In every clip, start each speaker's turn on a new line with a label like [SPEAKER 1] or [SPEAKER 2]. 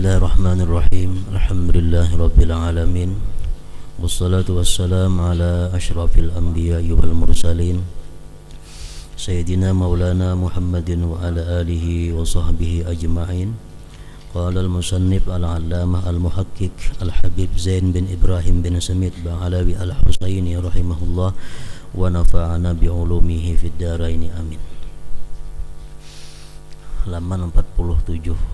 [SPEAKER 1] Bismillahirrahmanirrahim. Alhamdulillahirabbil alamin. Wassalatu wassalamu ala asyrafil anbiya'i wal mursalin Sayyidina Maulana Muhammadin wa ala alihi wa sahbihi ajma'in. Qala al-musannif al-allamah al-muhakkik Al-Habib Zain bin Ibrahim bin Samit Ba'alawi al-Husaini rahimahullah wa nafa'ana bi'ulumihi fid daraini amin. Halaman 47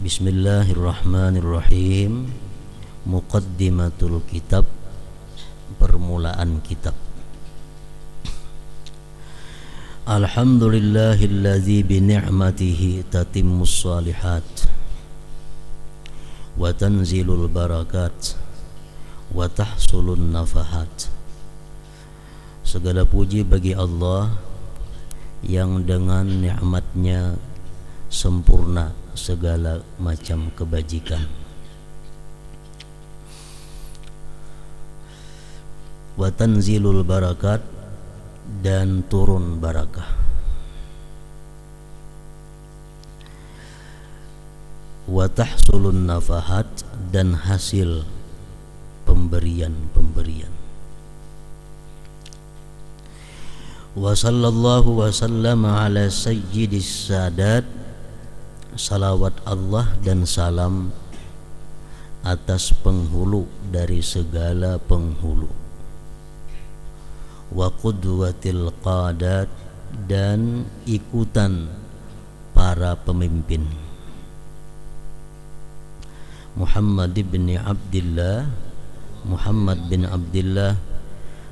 [SPEAKER 1] Bismillahirrahmanirrahim. Muqaddimatul kitab, permulaan kitab. Alhamdulillahillazi bi ni'matihi tatimmus shalihat wa tanzilul barakat wa tahsulun nafahat. Segala puji bagi Allah yang dengan nikmatnya sempurna segala macam kebajikan. Wa tanzilul barakat, dan turun barakah. Wa tahsulun nafahat, dan hasil pemberian-pemberian. Wa sallallahu wa sallama ala sayyidis sadat. Salawat Allah dan salam atas penghulu dari segala penghulu. Wa qudwatil qadat, dan ikutan para pemimpin. Muhammad bin Abdullah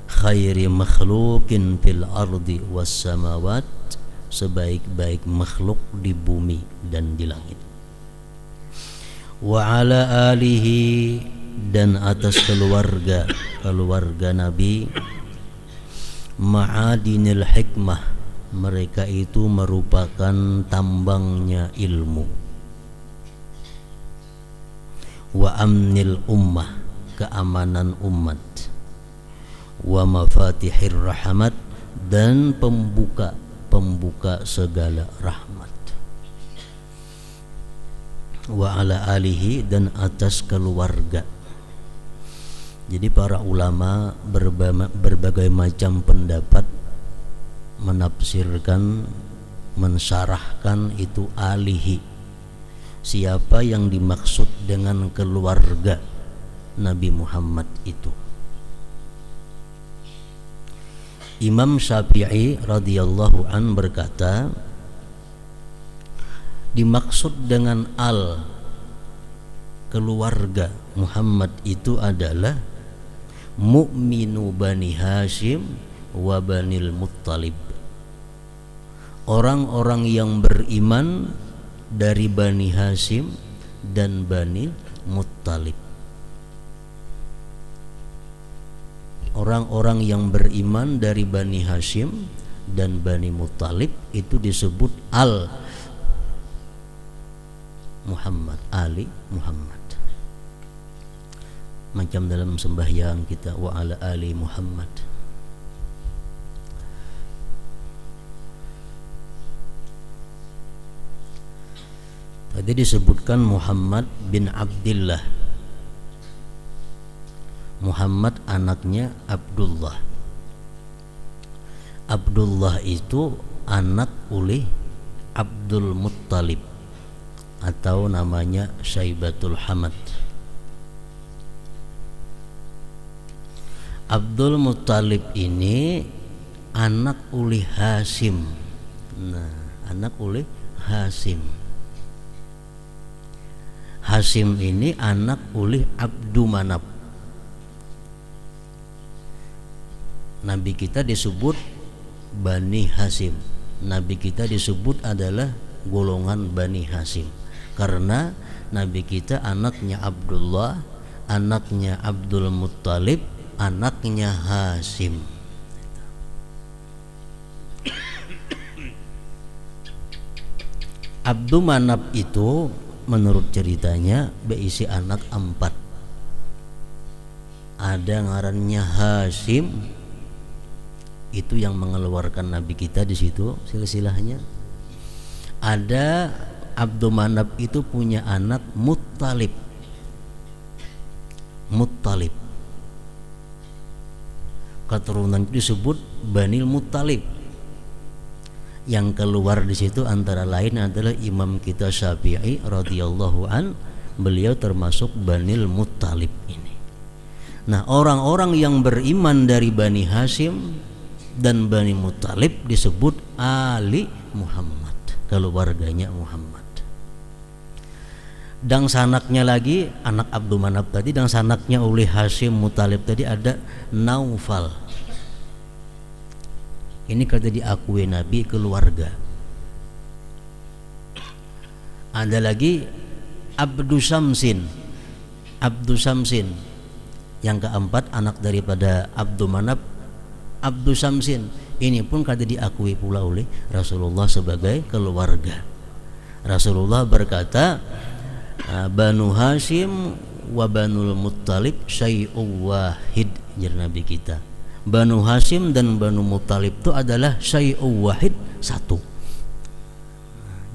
[SPEAKER 1] khairi makhluqin fil ardi was samawat, sebaik-baik makhluk di bumi dan di langit. Wa ala alihi, dan atas keluarga Nabi, ma'adinil hikmah, mereka itu merupakan tambangnya ilmu. Wa amnil ummah, keamanan umat. Wa mafatihir rahmat, dan pembuka segala rahmat. Wa ala alihi, dan atas keluarga. Jadi para ulama berbagai macam pendapat menafsirkan, mensyarahkan itu alihi. Siapa yang dimaksud dengan keluarga Nabi Muhammad itu? Imam Syafi'i radhiyallahu an berkata, dimaksud dengan al keluarga Muhammad itu adalah mu'minu Bani Hashim wa Banil Muttalib, orang-orang yang beriman dari Bani Hashim dan Bani Muttalib. Orang-orang yang beriman dari Bani Hashim dan Bani Muttalib itu disebut al Muhammad, Ali Muhammad. Macam dalam sembahyang kita, wa ala ali Muhammad. Tadi disebutkan Muhammad bin Abdullah. Muhammad anaknya Abdullah. Abdullah itu anak oleh Abdul Muttalib, atau namanya Syaibatul Hamad. Abdul Muttalib ini anak oleh Hashim. Nah, anak oleh Hashim. Hashim ini anak oleh Abdu Manaf. Nabi kita disebut Bani Hashim. Nabi kita disebut adalah golongan Bani Hashim, karena Nabi kita anaknya Abdullah, anaknya Abdul Muttalib, anaknya Hashim. Abdu Manaf itu menurut ceritanya berisi anak 4. Ada ngarannya Hashim, Itu yang mengeluarkan Nabi kita di situ silsilahnya. Ada Abdul Manaf itu punya anak Muttalib. Keturunan itu disebut Banil Muttalib. Yang keluar di situ antara lain adalah Imam kita Syafi'i radhiyallahu an, beliau termasuk Banil Muttalib ini. Nah, orang-orang yang beriman dari Bani Hashim dan Bani Muttalib disebut Ali Muhammad, keluarganya Muhammad. Dan sanaknya lagi, anak Abdul Manaf tadi, dan sanaknya oleh Hashim Muttalib tadi ada Naufal. Ini kata diakui Nabi keluarga. Ada lagi Abdu Samsin. Yang keempat anak daripada Abdul Manaf, Abdu Samsin. Ini pun kata diakui pula oleh Rasulullah sebagai keluarga. Rasulullah berkata, Banu Hashim wa Banul Muttalib syai'un wahid, jar Nabi kita. Banu Hashim dan Banu Muttalib itu adalah syai'un wahid, satu.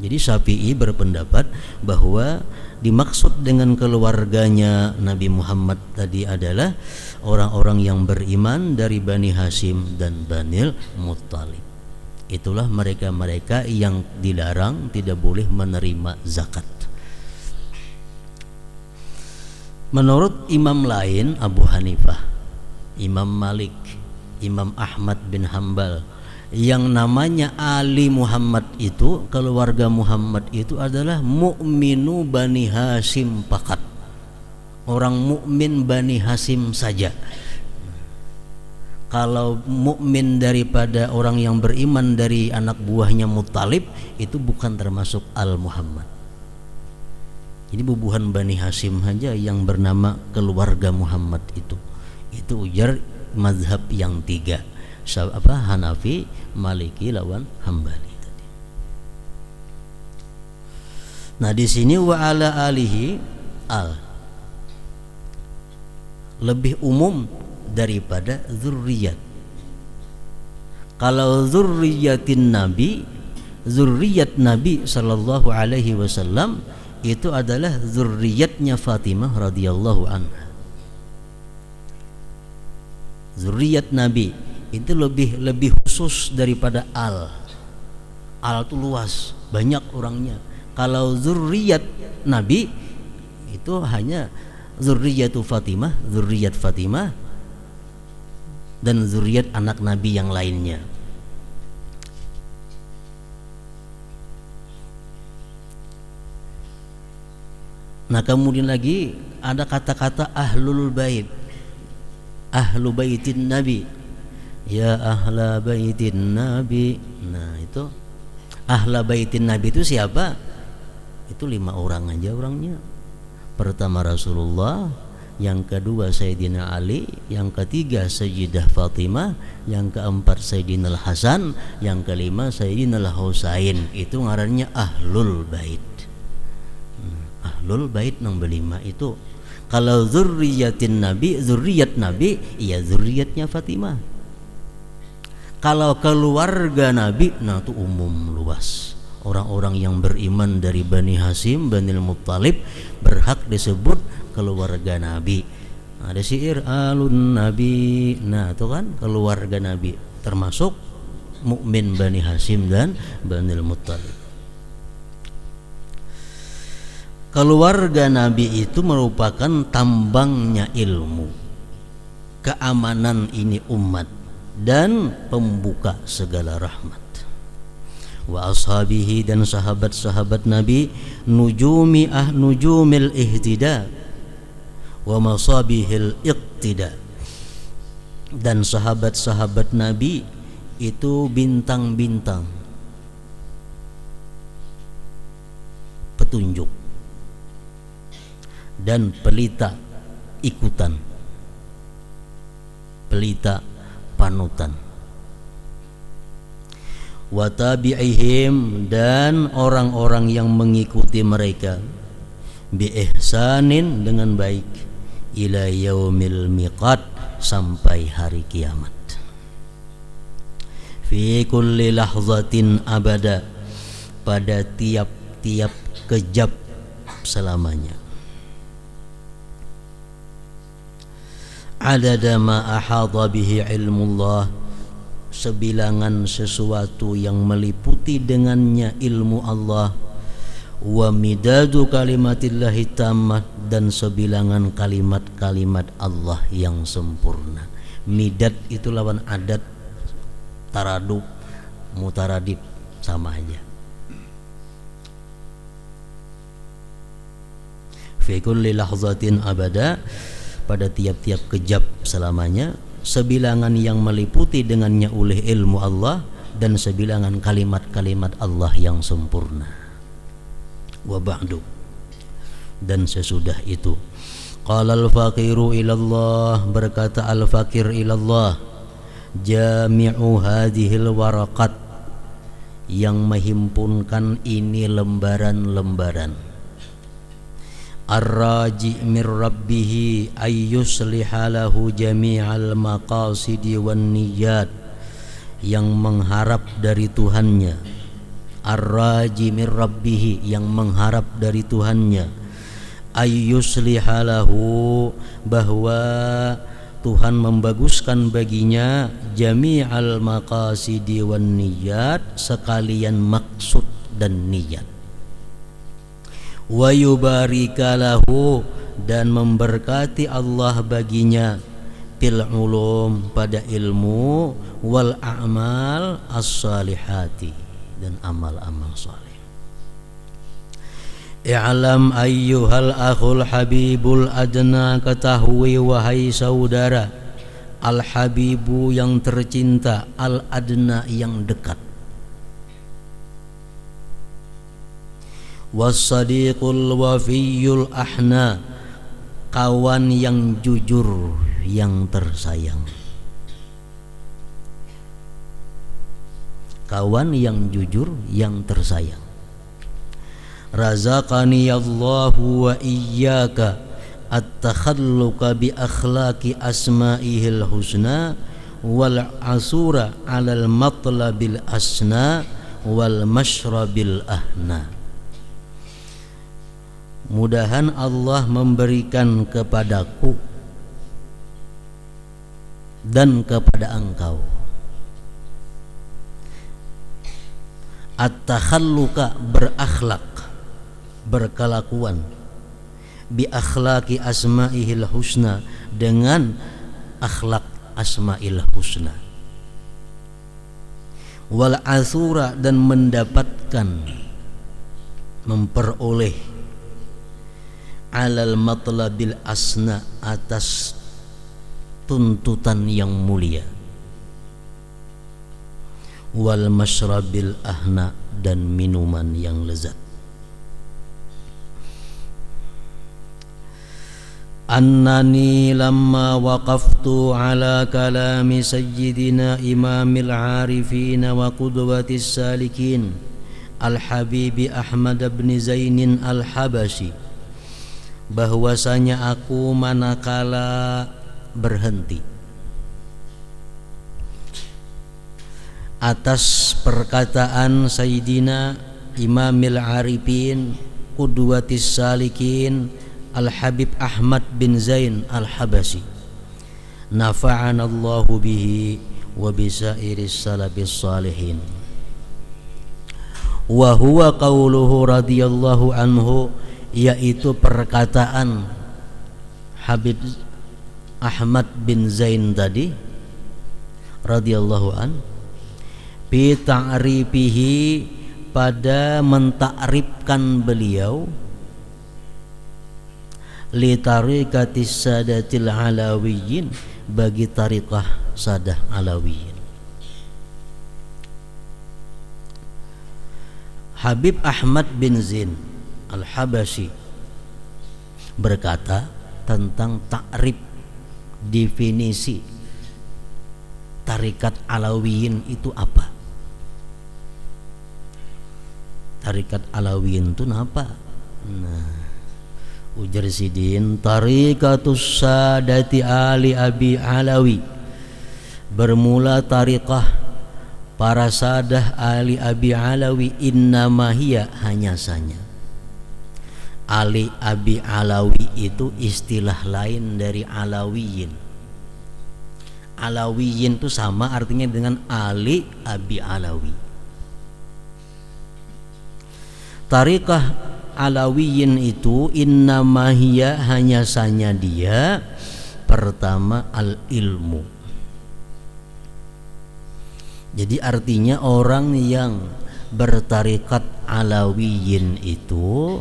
[SPEAKER 1] Jadi Syafi'i berpendapat bahwa dimaksud dengan keluarganya Nabi Muhammad tadi adalah orang-orang yang beriman dari Bani Hashim dan Banil Muttalib. Itulah mereka-mereka yang dilarang tidak boleh menerima zakat. Menurut imam lain, Abu Hanifah, Imam Malik, Imam Ahmad bin Hambal, yang namanya Ali Muhammad itu, keluarga Muhammad itu adalah mu'minu Bani Hashim fakat, orang mukmin Bani Hashim saja. Kalau mukmin daripada orang yang beriman dari anak buahnya Muttalib itu bukan termasuk Al Muhammad. Jadi bubuhan Bani Hashim saja yang bernama keluarga Muhammad itu ujar mazhab yang tiga, Hanafi, Maliki lawan Hambali tadi. Nah di sini wa ala alihi al lebih umum daripada zurriyat. Kalau zurriyatin Nabi, zurriyat Nabi sallallahu alaihi wasallam itu adalah zurriyatnya Fatimah radhiyallahu anha. Zurriyat Nabi itu lebih khusus daripada al itu luas, banyak orangnya. Kalau zurriyat Nabi itu hanya zurriyatu Fatimah, zurriyat Fatimah, dan zurriyat anak Nabi yang lainnya. Nah kemudian lagi ada kata-kata ahlul bait, ahlu baitin Nabi, ya ahla baitin Nabi. Nah itu ahla baitin Nabi itu siapa? Itu 5 orang aja orangnya. Pertama Rasulullah, yang kedua Sayyidina Ali, yang ketiga Sayyidah Fatimah, yang keempat Sayyidina Al-Hasan, yang kelima Sayyidina Al-Husain. Itu ngarannya ahlul bait. Ahlul bait yang berlima itu. Kalau zurriyatin Nabi, zurriyat Nabi, iya zurriyatnya Fatimah. Kalau keluarga Nabi, nah itu umum luas. Orang-orang yang beriman dari Bani Hashim, Banil Muttalib berhak disebut keluarga Nabi. Ada syair alun Nabi. Nah itu kan keluarga Nabi, termasuk mukmin Bani Hashim dan Banil Muttalib. Keluarga Nabi itu merupakan tambangnya ilmu, keamanan ini umat, dan pembuka segala rahmat. Wa ashabihi, dan sahabat-sahabat Nabi, nujumil ihtida wa masabihil iqtida. Dan sahabat-sahabat Nabi itu bintang-bintang petunjuk dan pelita ikutan, pelita panutan. Wa tabi'ihim, dan orang-orang yang mengikuti mereka, bi ihsanin, dengan baik, ila yaumil miqat, sampai hari kiamat. fi kulli lahzatin abada, pada tiap-tiap kejap selamanya. Adada ma ahadha bihi ilmullah, sebilangan sesuatu yang meliputi dengannya ilmu Allah. Wa midadu kalimatillahi tammah, dan sebilangan kalimat-kalimat Allah yang sempurna. Midad itu lawan adat, taradub, mutaradib, sama aja. Fi kulli lahzatin abada, pada tiap-tiap kejap selamanya, sebilangan yang meliputi dengannya oleh ilmu Allah, dan sebilangan kalimat-kalimat Allah yang sempurna. Wa ba'du, dan sesudah itu, qala al-faqiru ilallah, berkata al-faqir ilallah, jami'u hadhil waraqat, yang menghimpunkan ini lembaran-lembaran. Ar-raji' mir rabbihi ayyusliha lahu jami'al maqasidi wan niyyat, yang mengharap dari Tuhannya. Ar-raji' mir rabbihi, yang mengharap dari Tuhannya. Ayyusliha lahu, bahwa Tuhan membaguskan baginya jami'al maqasidi wan niyyat, sekalian maksud dan niat. Wa yubarika lahu, dan memberkati Allah baginya fil ulum, pada ilmu, wal a'mal as-salihati, dan amal-amal saleh. I'lam ayyuhal akhul habibul adna, ketahui wahai saudara, al habibu yang tercinta, al adna yang dekat, was-sadiqul wafiyul ahna, kawan yang jujur yang tersayang. Kawan yang jujur yang tersayang. Razaqani Allahu wa iyyaka at-takhalluqa bi akhlaqi asma'ihil husna, wal asura 'alal matlabil asna, wal mashrabil ahna. Mudahan Allah memberikan kepadaku dan kepada engkau at-takhalluqa, berakhlak, berkelakuan, bi akhlaqi asma'ihil husna, dengan akhlak asma'il husna, wal asura, dan mendapatkan, memperoleh, alal matlabil asna, atas tuntutan yang mulia, wal mashrabil ahna, dan minuman yang lezat. Annani lamma waqaftu ala kalami sayyidina imamil arifin wa qudwatis salikin al-habibi Ahmad bin Zainin al-Habashi, bahwasanya aku manakala berhenti atas perkataan Sayyidina Imamil Arifin Qudwatis Salikin Al-Habib Ahmad bin Zain Al-Habasi, nafa'anallahu bihi wa bisairis salafis salihin, wa huwa qauluhu radhiyallahu anhu, yaitu perkataan Habib Ahmad bin Zain tadi radhiyallahu an, bi ta'rifihi, pada mentakrifkan beliau, li tariqatis sadatil alawiyyin, bagi tariqah sadah alawiyyin. Habib Ahmad bin Zain Al-Habashi berkata tentang takrif, definisi tarikat Alawiyin itu apa. Tarikat Alawiyin itu apa? Nah, ujar Sidin, tarikatus sadati ali abi Alawi, bermula tarikah para sadah Ali Abi Alawi innamahiyya hanya saja. Ali Abi Alawi itu istilah lain dari Alawiyin. Alawiyin itu sama artinya dengan Ali Abi Alawi. Tariqah Alawiyin itu innamahiyya hanya saja dia pertama al-ilmu. Jadi artinya orang yang bertarikat Alawiyin itu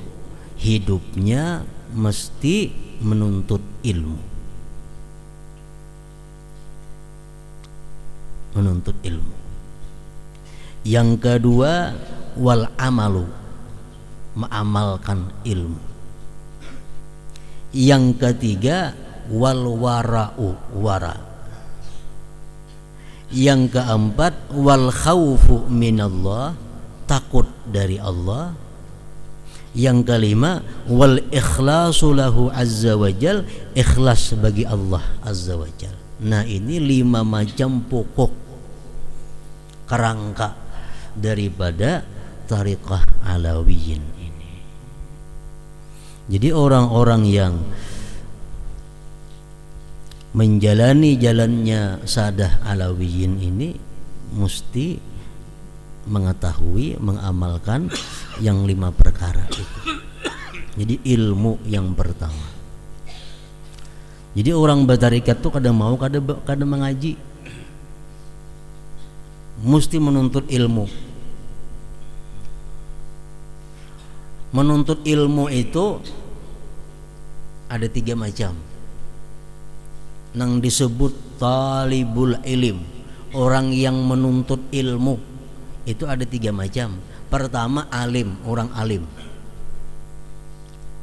[SPEAKER 1] hidupnya mesti menuntut ilmu. Menuntut ilmu. Yang kedua wal amalu, mengamalkan ilmu. Yang ketiga wal wara'u, wara. Yang keempat wal khaufu minallah, takut dari Allah. Yang kelima wal ikhlasu lahu azza wajal, ikhlas bagi Allah azza wajal. Nah, ini 5 macam pokok kerangka daripada tariqah Alawiyin ini. Jadi orang-orang yang menjalani jalannya sadah Alawiyin ini mesti mengetahui, mengamalkan yang 5 perkara itu. Jadi ilmu yang pertama. Jadi orang bertarikat tuh kadang mau, kadang mengaji, mesti menuntut ilmu. Menuntut ilmu itu ada 3 macam. Nang disebut talibul ilim, orang yang menuntut ilmu itu ada 3 macam. Pertama alim, orang alim.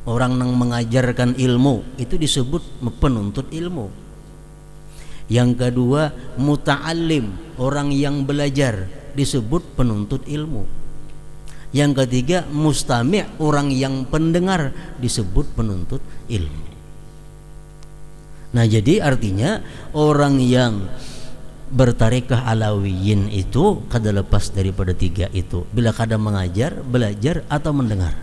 [SPEAKER 1] Orang yang mengajarkan ilmu itu disebut penuntut ilmu. Yang kedua muta'allim, orang yang belajar disebut penuntut ilmu. Yang ketiga mustami', orang yang pendengar disebut penuntut ilmu. Nah, jadi artinya orang yang bertarikah Alawiyin itu kada lepas daripada 3 itu. Bila kada mengajar, belajar atau mendengar.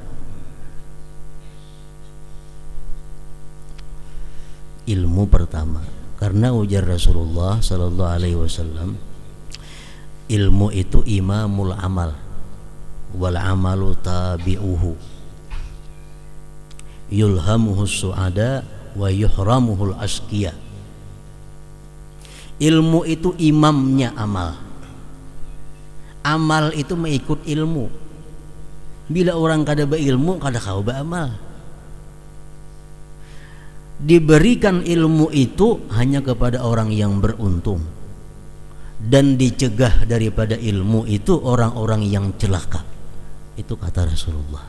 [SPEAKER 1] Ilmu pertama, karena ujar Rasulullah sallallahu alaihi wasallam, ilmu itu imamul amal wal amalu tabi'uhu yulhamuhus su'ada wa yuhramuhul asqiya. Ilmu itu imamnya amal. Amal itu mengikut ilmu. Bila orang kada berilmu, kada kau beramal. Diberikan ilmu itu hanya kepada orang yang beruntung, dan dicegah daripada ilmu itu orang-orang yang celaka. Itu kata Rasulullah.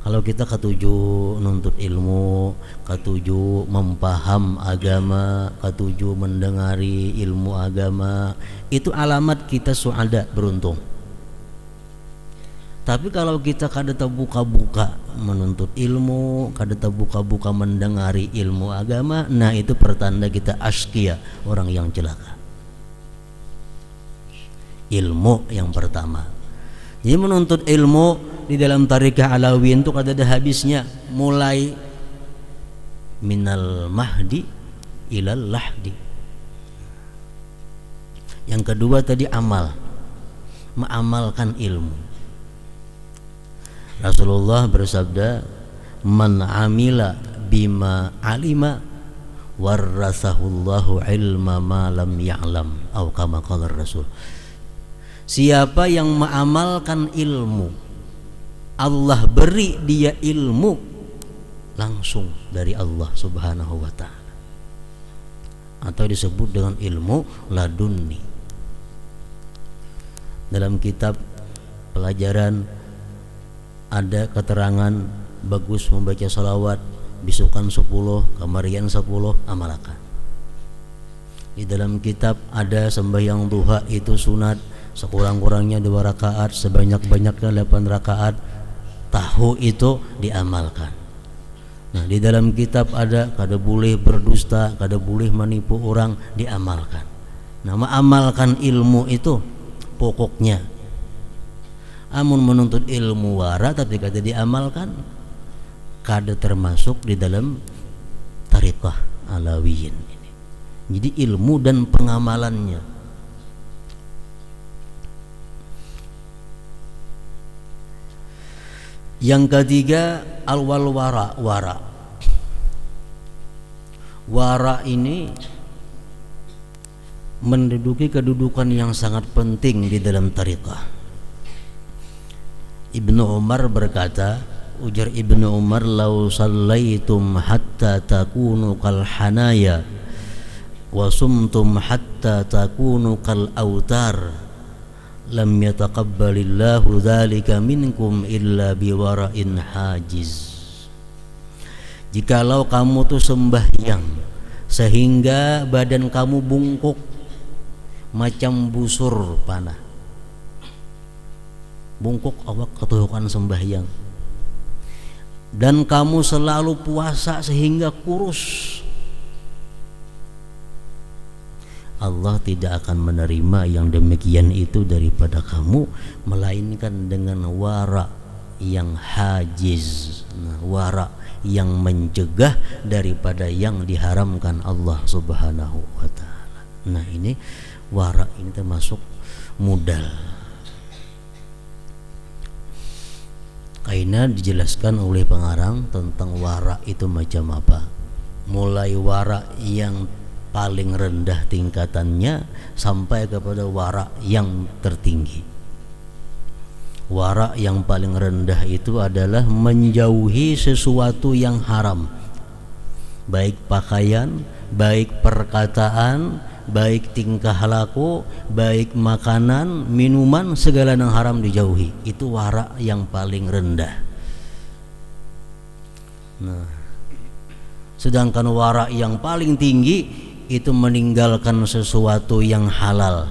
[SPEAKER 1] Kalau kita ketujuh nuntut ilmu, ketujuh mempaham agama, ketujuh mendengari ilmu agama, itu alamat kita suada, beruntung. Tapi kalau kita kada terbuka-buka menuntut ilmu, kada terbuka-buka mendengari ilmu agama, nah itu pertanda kita askia, orang yang celaka. Ilmu yang pertama. Jadi menuntut ilmu di dalam tarikah Alawiyin itu kada ada habisnya, mulai minal mahdi ilal lahdi. Yang kedua tadi amal, mengamalkan ilmu. Rasulullah bersabda, man amila bima alima warasahullahu ilma ma lam ya'lam, atau kama qala Rasul. Siapa yang mengamalkan ilmu, Allah beri dia ilmu langsung dari Allah Subhanahu wa ta'ala, atau disebut dengan ilmu ladunni. Dalam kitab pelajaran ada keterangan bagus membaca salawat, bisukan 10, kamarian 10, amalkan. Di dalam kitab ada sembahyang duha itu sunat, sekurang-kurangnya 2 rakaat, sebanyak-banyaknya 8 rakaat. Tahu itu diamalkan. Nah, di dalam kitab ada kada boleh berdusta, kada boleh menipu orang, diamalkan. Nah, mengamalkan ilmu itu pokoknya. Amun menuntut ilmu wara tapi kada diamalkan, kada termasuk di dalam tariqah alawiyin ini. Jadi ilmu dan pengamalannya. Yang ketiga alwal wara. Wara ini menduduki kedudukan yang sangat penting di dalam tariqah. Ibnu Umar berkata, ujar Ibnu Umar, "Lau sallaitum hatta takunu kal hanaya wa sumtum hatta takunu kal autar lam yataqabbalillahu dzalika minkum illa biwara'in hajiz." Jikalau kamu tuh sembahyang sehingga badan kamu bungkuk macam busur panah, bungkuk awak ketuhukan sembahyang, dan kamu selalu puasa sehingga kurus, Allah tidak akan menerima yang demikian itu daripada kamu, melainkan dengan wara yang hajiz. Nah, wara yang mencegah daripada yang diharamkan Allah Subhanahu wa ta'ala. Nah, ini wara ini termasuk modal. Karena dijelaskan oleh pengarang tentang wara itu macam apa. Mulai wara yang paling rendah tingkatannya sampai kepada wara yang tertinggi. Wara yang paling rendah itu adalah menjauhi sesuatu yang haram, baik pakaian, baik perkataan, baik tingkah laku, baik makanan, minuman, segala yang haram dijauhi. Itu wara yang paling rendah. Nah, sedangkan wara yang paling tinggi itu meninggalkan sesuatu yang halal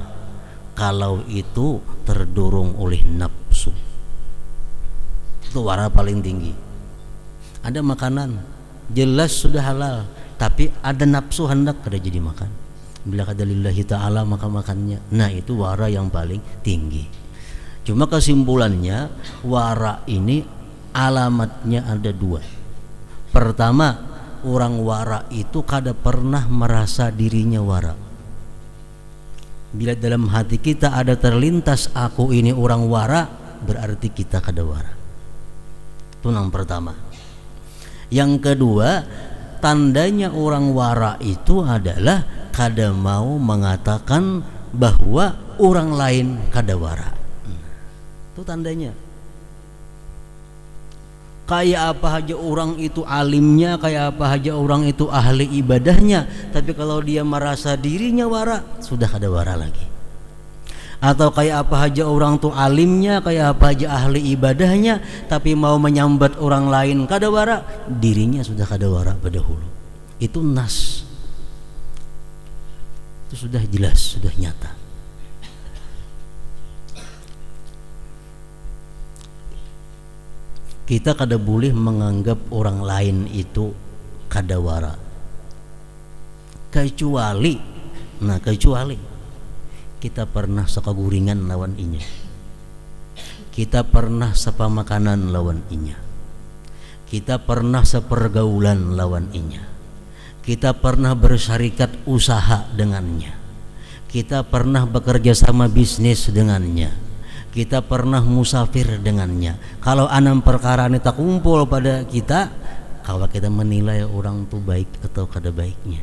[SPEAKER 1] kalau itu terdorong oleh nafsu. Itu wara paling tinggi. Ada makanan jelas sudah halal, tapi ada nafsu hendak kada jadi makan. Bila kada lillahi ta'ala maka makannya. Nah, itu wara yang paling tinggi. Cuma kesimpulannya, wara ini alamatnya ada dua. Pertama, orang wara itu kada pernah merasa dirinya wara. Bila dalam hati kita ada terlintas aku ini orang wara, berarti kita kada wara. Itu yang pertama. Yang kedua, tandanya orang wara itu adalah kada mau mengatakan bahwa orang lain kada wara. Itu tandanya. Kayak apa aja orang itu alimnya, kayak apa aja orang itu ahli ibadahnya, tapi kalau dia merasa dirinya wara, sudah kada wara lagi. Atau kayak apa aja orang itu alimnya, kayak apa aja ahli ibadahnya, tapi mau menyambat orang lain kada wara, dirinya sudah kada wara pada hulu. Itu nas. Itu sudah jelas, sudah nyata. Kita kada boleh menganggap orang lain itu kada wara, kecuali kita pernah sekaguringan lawan inya, kita pernah sepamakanan lawan inya, kita pernah sepergaulan lawan inya, kita pernah bersyarikat usaha dengannya, kita pernah bekerja sama bisnis dengannya, kita pernah musafir dengannya. Kalau 6 perkara ini tak kumpul pada kita, kalau kita menilai orang itu baik atau kada baiknya.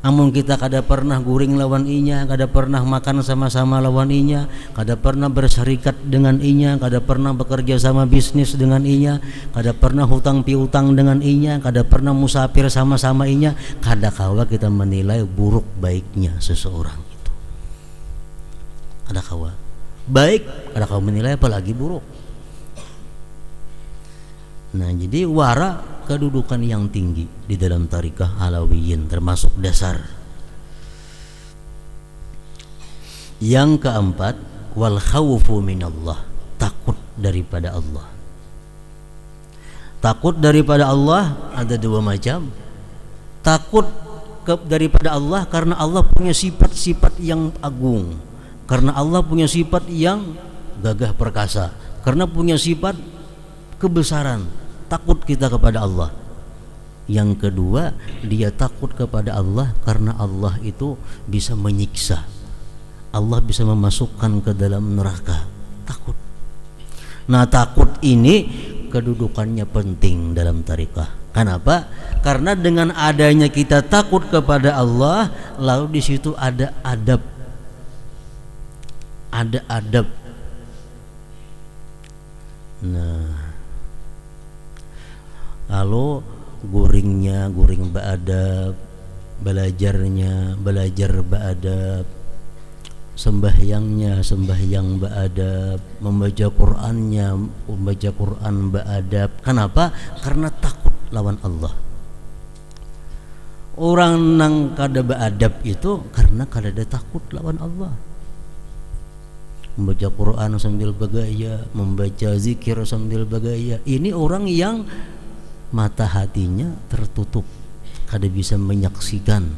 [SPEAKER 1] Amun kita kada pernah guring lawan inya, kada pernah makan sama-sama lawan inya, kada pernah bersyarikat dengan inya, kada pernah bekerja sama bisnis dengan inya, kada pernah hutang piutang dengan inya, kada pernah musafir sama-sama inya, kada kawa kita menilai buruk baiknya seseorang itu. Kada kawa baik, kada kawa menilai apalagi buruk. Nah, jadi wara kedudukan yang tinggi di dalam tarikah alawiyin, termasuk dasar. Yang keempat, wal khawfu minallah, takut daripada Allah. Takut daripada Allah ada dua macam. Takut daripada Allah karena Allah punya sifat-sifat yang agung, karena Allah punya sifat yang gagah perkasa, karena punya sifat kebesaran, takut kita kepada Allah. Yang kedua, dia takut kepada Allah karena Allah itu bisa menyiksa, Allah bisa memasukkan ke dalam neraka. Takut. Nah, takut ini kedudukannya penting dalam tarekah. Kenapa? Karena dengan adanya kita takut kepada Allah, lalu di situ ada adab. Ada adab. Nah, lalu guring beadab, belajarnya belajar beadab, sembahyangnya sembahyang beadab, membaca Qur'annya membaca Qur'an beadab. Kenapa? Karena takut lawan Allah. Orang nang kada beadab itu karena kada ada takut lawan Allah. Membaca Quran sambil bergaya, membaca zikir sambil bergaya. Ini orang yang mata hatinya tertutup, kada bisa menyaksikan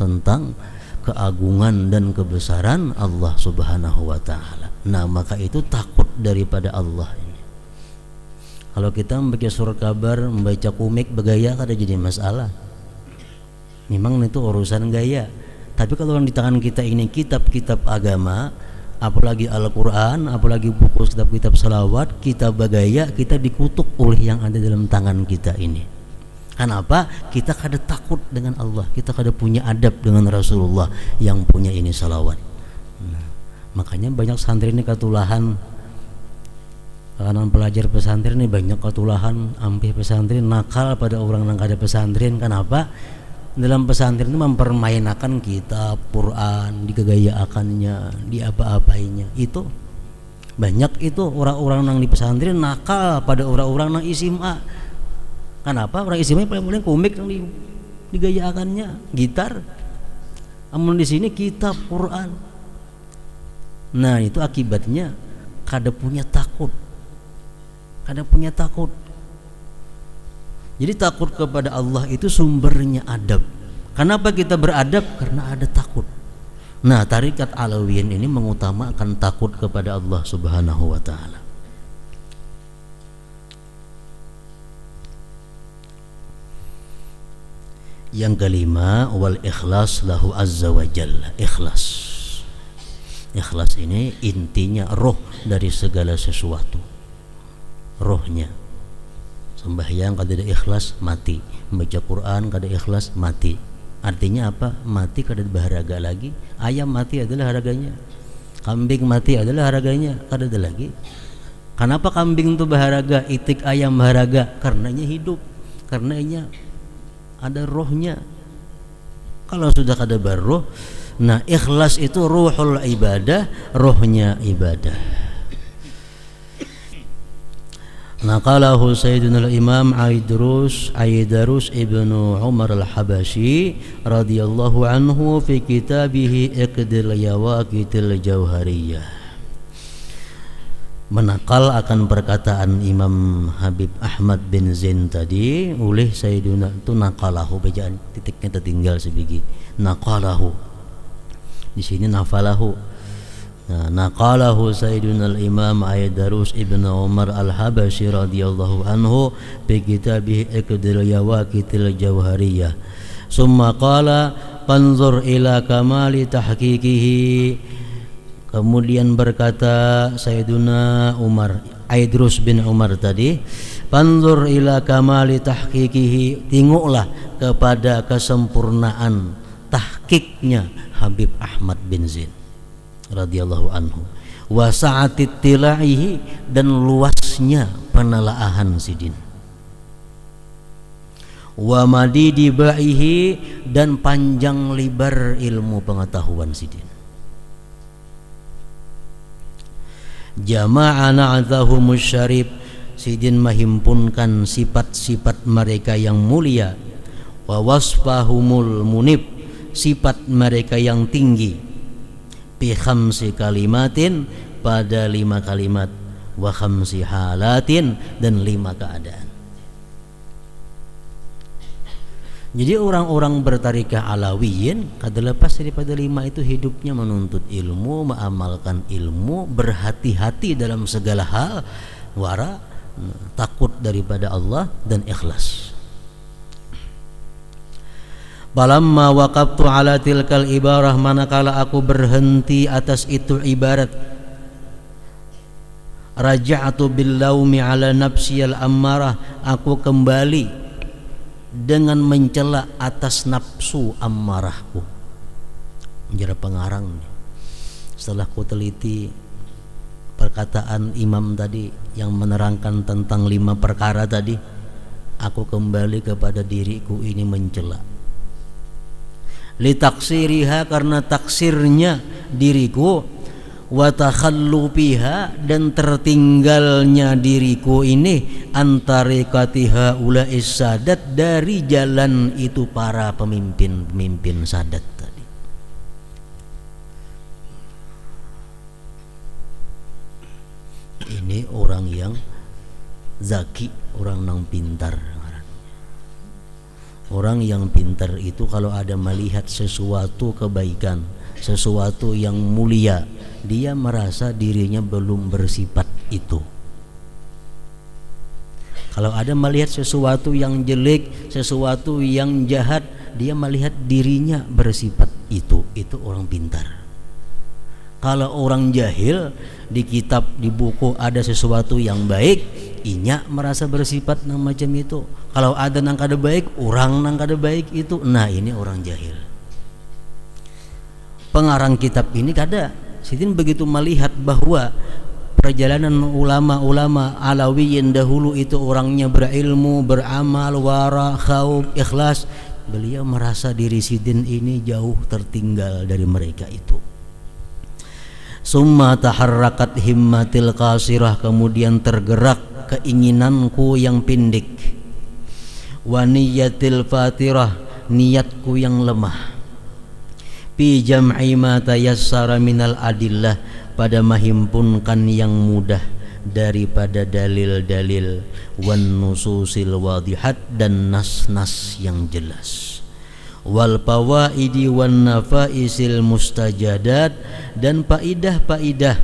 [SPEAKER 1] tentang keagungan dan kebesaran Allah Subhanahu wa taala. Nah, maka itu takut daripada Allah ini. Kalau kita membaca surat kabar, membaca komik bergaya kada jadi masalah. Memang itu urusan gaya. Tapi kalau di tangan kita ini kitab-kitab agama, apalagi Al-Quran, apalagi buku kitab-kitab salawat, kita bergaya, kita dikutuk oleh yang ada dalam tangan kita ini. Kenapa? Kita kada takut dengan Allah, kita kada punya adab dengan Rasulullah yang punya ini salawat. Nah, makanya banyak santri ini ketulahan, karena pelajar pesantren ini banyak ketulahan, ambil pesantren nakal pada orang yang kada pesantren. Kenapa? Dalam pesantren itu mempermainkan kitab Quran, digagayaakannya, diapa-apainya. Itu banyak itu orang-orang yang di pesantren nakal pada orang-orang yang SMA. Kenapa? Orang SMA paling komik yang digayaakannya, gitar. Namun di sini kitab Quran. Nah, itu akibatnya kada punya takut. Kada punya takut. Jadi takut kepada Allah itu sumbernya adab. Kenapa kita beradab? Karena ada takut. Nah, tarekat Alawiyin ini mengutamakan takut kepada Allah Subhanahu wa taala. Yang kelima, wal ikhlas lahu azza wa jalla. Ikhlas. Ikhlas ini intinya roh dari segala sesuatu. Rohnya. Sembahyang kada ada ikhlas mati, membaca Quran kada ikhlas mati. Artinya apa? Mati kada berharga lagi. Ayam mati adalah harganya, kambing mati adalah harganya, kada ada lagi. Kenapa kambing itu berharga, itik ayam berharga? Karenanya hidup, karenanya ada rohnya. Kalau sudah kada berroh, nah ikhlas itu ruhul ibadah, rohnya ibadah. Naqalahu Sayyidina al-Imam Aidarus ibnu Umar al-Habashi radhiyallahu anhu fi kitabih Iqdil Yawaqitil Jauhariyah. Menakal akan perkataan Imam Habib Ahmad bin Zain tadi oleh Sayyidina itu naqalahu, bacaan titiknya tertinggal sebiji. Naqalahu. Di sini nafalahu. Naqalahu Sayyiduna al-Imam Aidarus ibnu Umar al-Habashi radhiyallahu anhu bi kitabih Iqdil Yawaqitil Jauhariyah. Summa qala fanzur ila kamali tahqiqihi. Kemudian berkata Sayyiduna Umar, Aidarus bin Umar tadi, fanzur ila kamali tahqiqihi, tengoklah kepada kesempurnaan tahqiqnya Habib Ahmad bin Zain radhiyallahu anhu, wa sa'atit tilaihi, dan luasnya penelaahan sidin, wa madidi ba'ihi, dan panjang lebar ilmu pengetahuan sidin. Jama'a na'athahumus syarif, sidin menghimpunkan sifat-sifat mereka yang mulia, wa wasfahumul munib, sifat mereka yang tinggi, bi khamsi kalimatin, pada 5 kalimat, wa khamsi halatin, dan 5 keadaan. Jadi orang-orang bertarikah alawiyin kada lepas daripada 5 itu hidupnya menuntut ilmu, mengamalkan ilmu, berhati-hati dalam segala hal, wara, takut daripada Allah dan ikhlas. Balamma waqaftu ala tilkal ibarah, manakala aku berhenti atas itu ibarat, raja'tu bil laumi ala nafsi al ammarah, aku kembali dengan mencela atas nafsu ammarahku. Menjadi pengarang. Setelah ku teliti perkataan imam tadi yang menerangkan tentang 5 perkara tadi, aku kembali kepada diriku ini mencela. Li taksiriha, karena taksirnya diriku, wa takhallufiha, dan tertinggalnya diriku ini, antarikatiha ulais sadat, dari jalan itu para pemimpin sadat tadi. Ini orang yang zaki, orang yang pintar. Orang yang pintar itu kalau ada melihat sesuatu kebaikan, sesuatu yang mulia, dia merasa dirinya belum bersifat itu. Kalau ada melihat sesuatu yang jelek, sesuatu yang jahat, dia melihat dirinya bersifat itu. Itu orang pintar. Kalau orang jahil, di kitab, di buku ada sesuatu yang baik, inya merasa bersifat nang macam itu. Kalau ada nang kada baik, orang nang kada baik itu. Nah, ini orang jahil. Pengarang kitab ini kada Sidin begitu melihat bahwa perjalanan ulama-ulama alawiyin dahulu itu orangnya berilmu, beramal, wara, khauf, ikhlas. Beliau merasa diri Sidin ini jauh tertinggal dari mereka itu. Summa taharrakat himmatil qasirah, kemudian tergerak keinginanku yang pendek. Wa niyatil fatirah, niatku yang lemah. Fi jam'i ma tayassara minal adillah, pada mahimpunkan yang mudah daripada dalil-dalil, wan nususil wadihat, dan nas-nas yang jelas, wal fawaidi wan nafaisil mustajadat, dan faidah-faidah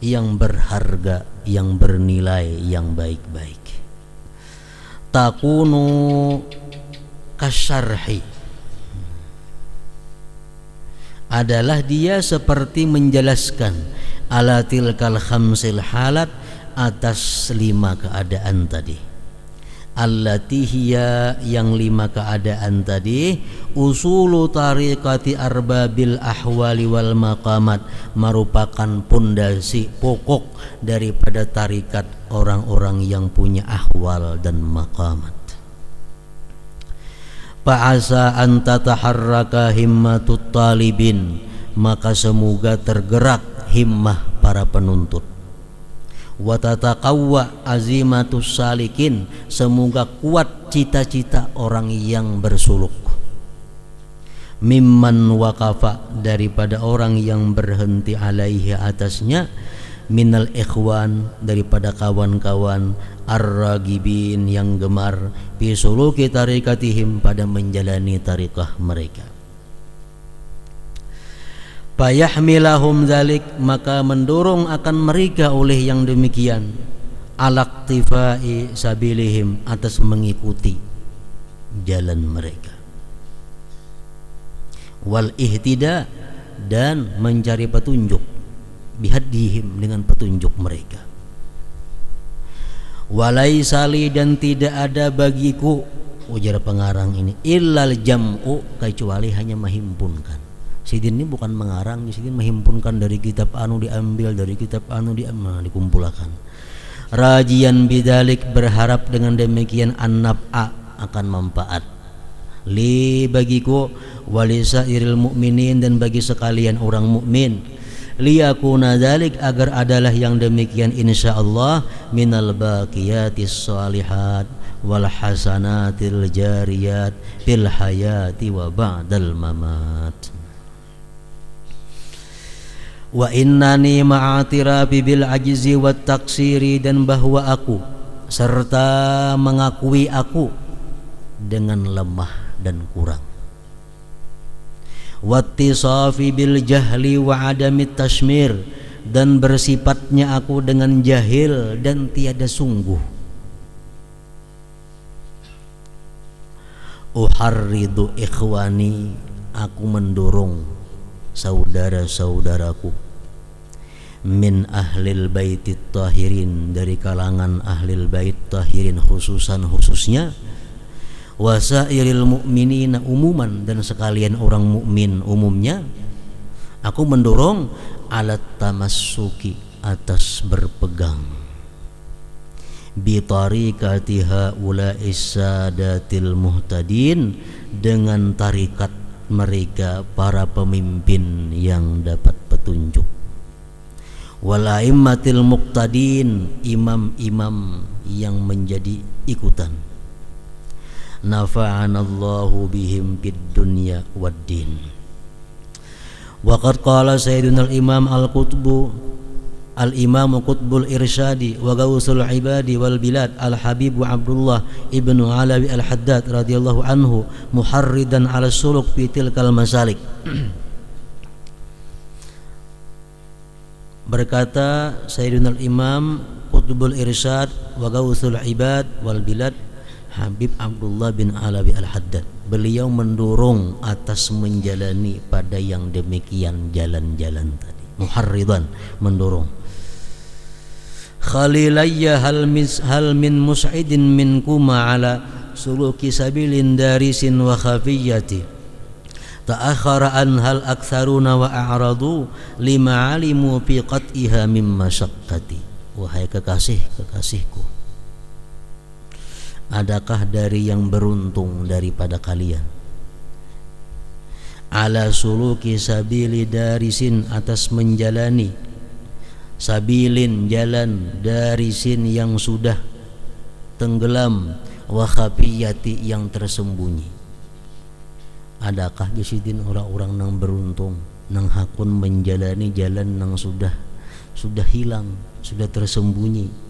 [SPEAKER 1] yang berharga, yang bernilai, yang baik-baik. Takunu kasyarhi, adalah dia seperti menjelaskan ala tilkal khamsil halat, atas 5 keadaan tadi. Allati hiya, yang 5 keadaan tadi, usulu tariqati arbabil ahwali wal maqamat, merupakan pondasi pokok daripada tarikat orang-orang yang punya ahwal dan maqamat. Fa'asa an tataharraka himmatut talibin, maka semoga tergerak himmah para penuntut. Wa tataqawwa azimatus salikin, semoga kuat cita-cita orang yang bersuluk. Mimman waqafa, daripada orang yang berhenti alaihi atasnya, minal ikhwan, daripada kawan-kawan, ar-ragibin, yang gemar, fi suluki tarikatihim, pada menjalani tarikah mereka. Fayahmilahum dzalik, maka mendorong akan mereka oleh yang demikian, alaktifai sabilihim, atas mengikuti jalan mereka, wal ihtida, dan mencari petunjuk, bihadihim, dengan petunjuk mereka. Walaisali, dan tidak ada bagiku, ujar pengarang ini, illal jam'u, kecuali hanya menghimpunkan. Sidin ini bukan mengarang, Sidin menghimpunkan dari kitab anu diambil, dari kitab anu diambil, dikumpulkan. Rajian bidalik, berharap dengan demikian an-naf'a, akan manfaat. Li, bagiku, walisairil mu'minin, dan bagi sekalian orang mukmin. Liyakuna dzalik, agar adalah yang demikian insyaallah, minal baqiyatis shalihat wal hasanatil jariyat fil hayati wa ba'dal mamat. Wa innani ma'atirabi bil ajzi wat taksiri, dan bahwa aku serta mengakui aku dengan lemah dan kurang. Wattisafi bil jahli wa adamit tashmir, dan bersifatnya aku dengan jahil dan tiada sungguh. Uharridu ikhwani, aku mendorong saudara-saudaraku, min ahlil baitit tahirin, dari kalangan ahlil bait tahirin khususnya, wasairil mu'minina umuman, dan sekalian orang mukmin umumnya, aku mendorong alat tamassuki, atas berpegang, bi tariqati haula'is sadatil muhtadin, dengan tarikat mereka para pemimpin yang dapat petunjuk, wal aimmatil muqtadin, imam-imam yang menjadi ikutan. Nafa'anallahu bihim fid dunya waddin. Wa qad qala sayyiduna al-imam al-imam qutbul irsyadi wa gausul ibadi wal bilad al-habib Abdullah ibnu Alawi al-Haddad radhiyallahu anhu, muharridan ala suluk fi tilkal masalik. Berkata sayyiduna al-imam qutbul irsyad wa gausul ibad wal bilad Habib Abdullah bin Alawi al-Haddad, beliau mendorong atas menjalani pada yang demikian jalan-jalan tadi. Muharridan, mendorong. Khalilayya hal min mus'idin minkuma ala suluki sabilin darisin wa khafiyati, ta'akhara an hal aktsaruna wa a'radu lima alimu fi qat'iha min masyaqqati. Wahai kekasihku, adakah dari yang beruntung daripada kalian, ala suluki sabili darisin, atas menjalani sabilin, jalan, darisin yang sudah tenggelam, wa khafiyati, yang tersembunyi. Adakah gesidin orang-orang nang beruntung nang hakun menjalani jalan nang sudah hilang, sudah tersembunyi.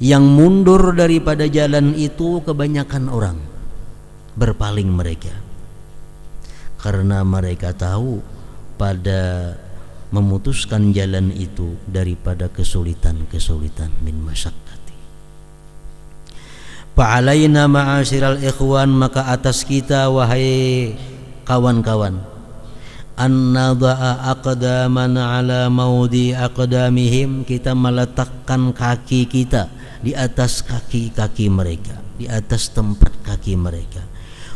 [SPEAKER 1] Yang mundur daripada jalan itu kebanyakan orang, berpaling mereka, karena mereka tahu pada memutuskan jalan itu daripada kesulitan min masyaqqati. Fa'alaina ma'asyiral ikhwan, maka atas kita wahai kawan-kawan, an nadha'a aqdamana ala maudi aqdamihim, kita meletakkan kaki kita di atas kaki-kaki mereka, di atas tempat kaki mereka.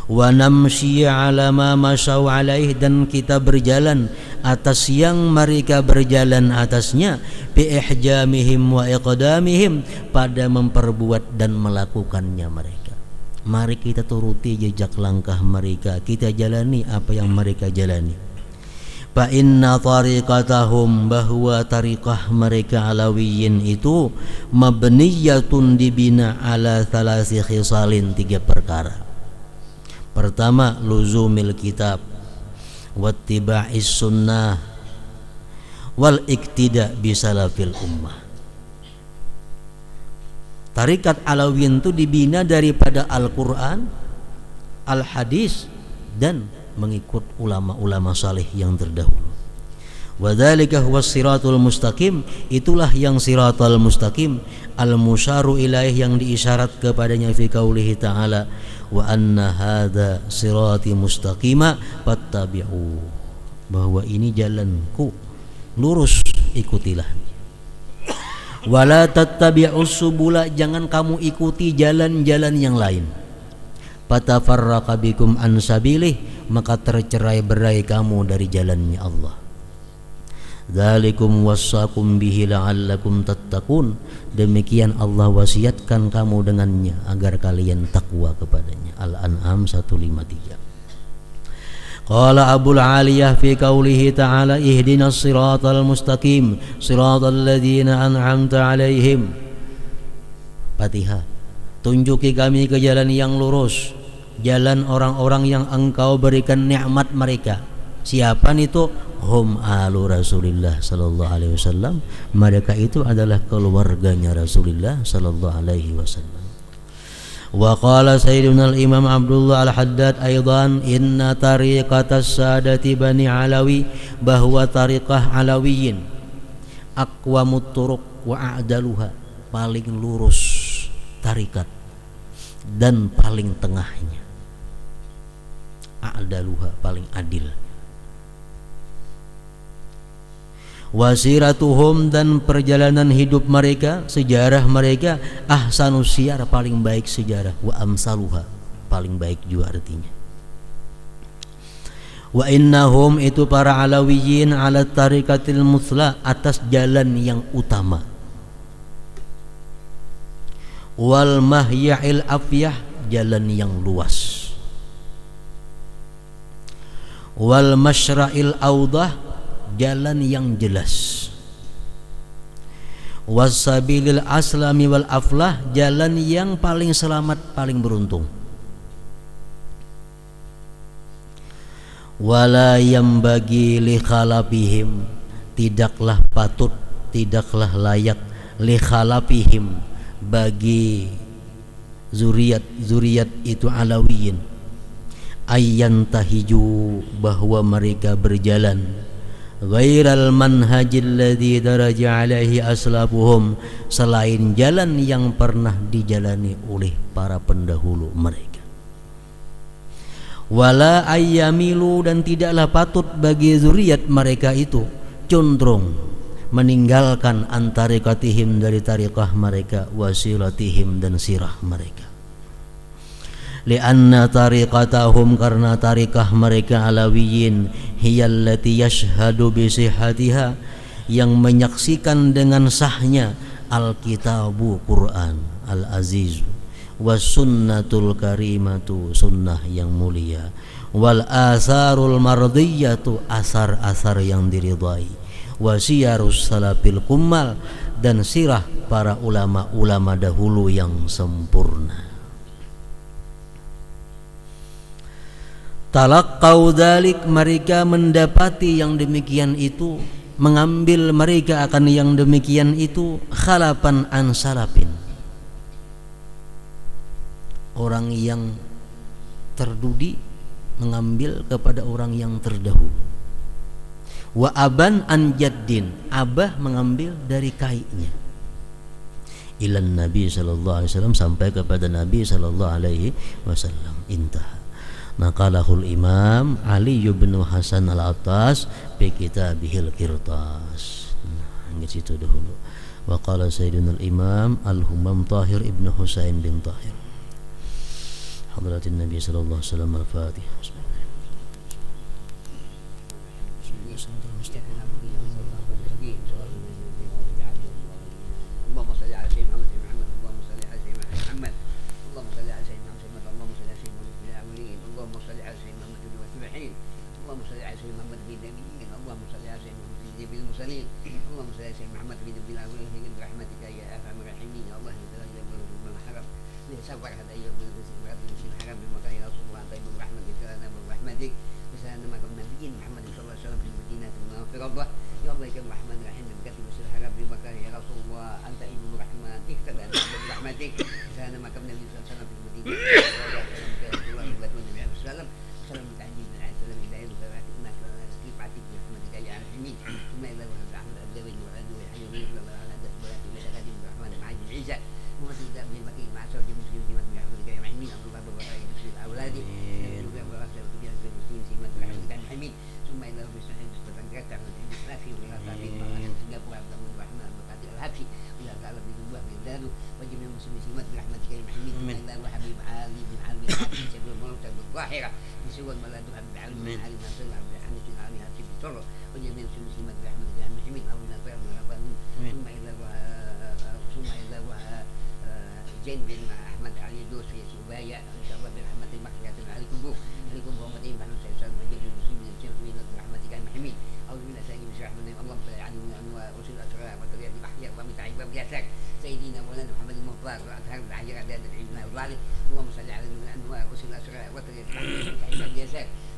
[SPEAKER 1] Wa namshi ala ma masyaw alaih, dan kita berjalan atas yang mereka berjalan atasnya, bi ihjamihim wa iqdamihim, pada memperbuat dan melakukannya mereka. Mari kita turuti jejak langkah mereka, kita jalani apa yang mereka jalani. Fa inna tariqatahum, bahwa tariqah mereka alawiyin itu, mabniyatun, dibina ala thalasi khisalin, 3 perkara. Pertama, luzumil kitab, wattiba'is sunnah, wal iktida bisalafil ummah. Tarikat alawiyin itu dibina daripada Al-Quran, Al-Hadis, dan mengikut ulama-ulama saleh yang terdahulu. Wadzalika huwas siratul mustaqim, itulah yang siratal mustaqim, al-musyaru ilaih, yang diisyarat kepadanya fi qaulihi ta'ala, wa anna hadza sirati mustaqima fattabi'u, bahwa ini jalanku lurus, ikutilah. Wala tattabi'us subula, jangan kamu ikuti jalan-jalan yang lain. Fatafarraqa bikum an sabilih, maka tercerai-berai kamu dari jalannya Allah. Dzalikum wassakum bihi la'allakum tattaqun, demikian Allah wasiatkan kamu dengannya agar kalian takwa kepadanya. Al-An'am 153. Qala Abul Aliyah fi qaulihi ta'ala, ihdinas siratal mustaqim siratal ladzina an'amta 'alaihim. Fatihah, tunjuki kami ke jalan yang lurus, jalan orang-orang yang engkau berikan nikmat mereka. Siapa itu? Hum alu Rasulillah sallallahu alaihi wasallam, mereka itu adalah keluarganya Rasulullah sallallahu alaihi wasallam. Wa qala sayyiduna al-imam Abdullah al-Haddad aidan inna tariqatas sadati bani Alawi, bahwa tariqah Alawiyin aqwamut turuq wa a'daluha, paling lurus tarikat dan paling tengahnya, a'daluha paling adil. Wasiratuhum, dan perjalanan hidup mereka, sejarah mereka, ahsanus siyar, paling baik sejarah, wa amsaluha, paling baik juga artinya. Wa innahum, itu para Alawiyin, ala tarikatil musla, atas jalan yang utama. Wal mahya'il afyah, jalan yang luas. Wal masyra'il awdah, jalan yang jelas. Wasabilil aslami wal aflah, jalan yang paling selamat, paling beruntung. Wala yambagi li khalafihim, tidaklah patut, tidaklah layak, li khalafihim, bagi zuriat itu Alawiyin, ayyan tahiju, bahwa mereka berjalan, ghairal manhajil ladzi daraja alaihi aslafuhum, selain jalan yang pernah dijalani oleh para pendahulu mereka. Wala ayyamilu, dan tidaklah patut bagi zuriat mereka itu condong meninggalkan antarikatihim, dari tariqah mereka, wasilatihim, dan sirah mereka. Lianna tariqatahum, karena tariqah mereka Alawiyin, hiyallati yashhadu bisihhatiha, yang menyaksikan dengan sahnya Alkitabu Quran Al-Aziz, was sunnatul karimatu, sunnah yang mulia, wal asarul mardiyatu, asar-asar yang diridai, wasiyarus salafil kummal, dan sirah para ulama-ulama dahulu yang sempurna. Talaqqau dzalik, mereka mendapati yang demikian itu, mengambil mereka akan yang demikian itu, khalafan an salafin, orang yang terdudi mengambil kepada orang yang terdahulu. Wa aban an jaddin, abah mengambil dari kaiknya. Ilan Nabi sallallahu alaihi wasallam, sampai kepada Nabi sallallahu alaihi wasallam. Intah. Naqalahul Imam Ali bin Hasan Al-Attas fi kitabihil Qirtas. Nah, situ dahulu. Wa qala sayyidina al-Imam Al-Humam Tahir ibn Husain bin Tahir. Hadratin Nabi sallallahu alaihi wasallam. Al-Fatihah.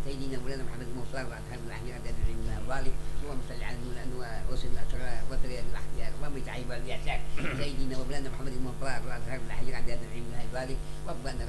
[SPEAKER 2] سيدنا مولانا محمد المختار وعلى خير الاحياء عدد العلم الظالم اللهم صل على النور وصل الاسرى وطريق الاحياء ومن تعيب اليسار سيدنا مولانا محمد المختار وعلى خير الاحياء عدد العلم الظالم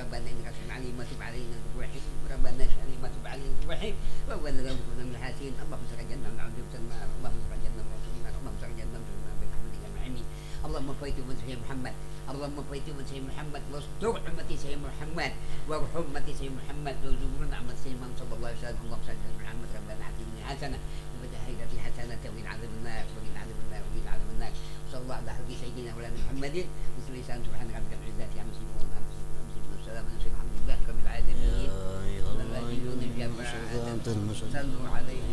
[SPEAKER 2] ربنا انك اسمع عليم وتب علينا الرحيم ربنا اشهد عليم وتب علينا الرحيم ربنا لا تكون من الحاسين اللهم صل على الجنه من عذاب النار اللهم صل على الجنه من عذاب اللهم صل على الجنه من عذاب برحمتك المعين اللهم فيت من سيدنا محمد اللهم فيت من سيدنا محمد واستر امتي سيدنا محمد وارحم امتي سيدنا محمد وارزقنا عمل سيدنا محمد صلى الله عليه وسلم اللهم صل على محمد ربنا آتنا حسنه وبدا هيئه حسنه وقنا عذاب النار وقنا عذاب النار وقنا عذاب النار صلى الله على حبيب سيدنا مولانا محمد بسم الله سبحان ربك رب العزه عما يصفون والسلام على الحمد لله رب العالمين
[SPEAKER 1] يا الله
[SPEAKER 2] صلوا عليه